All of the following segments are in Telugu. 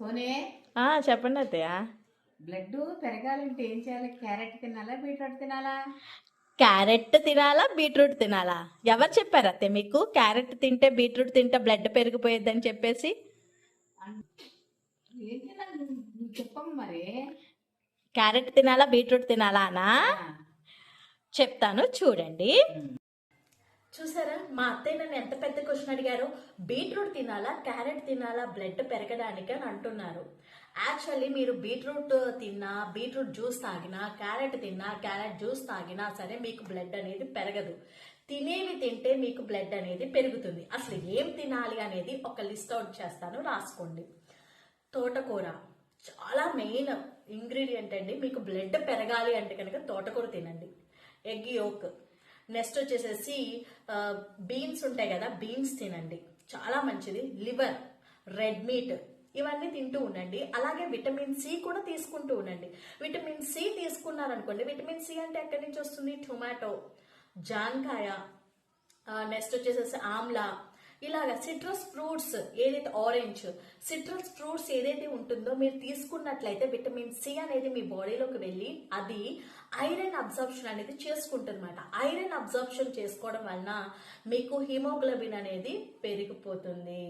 సోనే చెప్పండి అత్తయ్య. బ్లడ్ పెరగాలంటే ఏం చేయాలి? క్యారెట్ తినాలా, బీట్రూట్ తినాలా? క్యారెట్ తినాలా, బీట్రూట్ తినాలా? ఎవరు చెప్పారు అత్తయ్య మీకు క్యారెట్ తింటే బీట్రూట్ తింటే బ్లడ్ పెరిగిపోయేద్దని చెప్పేసి? ఏం తినాలి నువ్వు చెప్పమ్మ మరి. క్యారెట్ తినాలా, బీట్రూట్ తినాలా అనా? చెప్తాను చూడండి. చూసారా మా అత్తయ్య నన్ను ఎంత పెద్ద క్వశ్చన్ అడిగారు. బీట్రూట్ తినాలా, క్యారెట్ తినాలా బ్లడ్ పెరగడానికి అని అంటున్నారు. యాక్చువల్లీ మీరు బీట్రూట్ తిన్నా, బీట్రూట్ జ్యూస్ తాగినా, క్యారెట్ తిన్నా, క్యారెట్ జ్యూస్ తాగినా సరే మీకు బ్లడ్ అనేది పెరగదు. తినేవి తింటే మీకు బ్లడ్ అనేది పెరుగుతుంది. అసలు ఏం తినాలి అనేది ఒక లిస్ట్ అవుట్ చేస్తాను, రాసుకోండి. తోటకూర చాలా మెయిన్ ఇంగ్రీడియంట్ అండి. మీకు బ్లడ్ పెరగాలి అంటే కనుక తోటకూర తినండి. ఎగ్ యోక్, నెక్స్ట్ వచ్చేసేసి బీన్స్ ఉంటాయి కదా, బీన్స్ తినండి, చాలా మంచిది. లివర్, రెడ్ మీట్ ఇవన్నీ తింటూ ఉండండి. అలాగే విటమిన్ సి కూడా తీసుకుంటూ ఉండండి. విటమిన్ సి తీసుకున్నారనుకోండి, విటమిన్ సి అంటే ఎక్కడి నుంచి వస్తుంది? టొమాటో, జాంకాయ, నెక్స్ట్ వచ్చేసేసి ఆమ్లా, ఇలాగా సిట్రస్ ఫ్రూట్స్ ఏదైతే ఆరెంజ్ సిట్రస్ ఫ్రూట్స్ ఏదైతే ఉంటుందో మీరు తీసుకున్నట్లయితే విటమిన్ సి అనేది మీ బాడీలోకి వెళ్ళి అది ఐరన్ అబ్జర్ప్షన్ అనేది చేసుకుంటుంది అనమాట. ఐరన్ అబ్జర్ప్షన్ చేసుకోవడం వలన మీకు హిమోగ్లోబిన్ అనేది పెరిగిపోతుంది.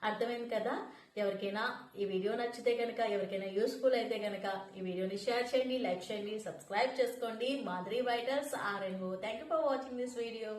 అర్థమైంది కదా? ఎవరికైనా ఈ వీడియో నచ్చితే కనుక, ఎవరికైనా యూస్ఫుల్ అయితే కనుక ఈ వీడియోని షేర్ చేయండి, లైక్ చేయండి, సబ్స్క్రైబ్ చేసుకోండి. Madhuri vitals RNO. Thank you for watching this video.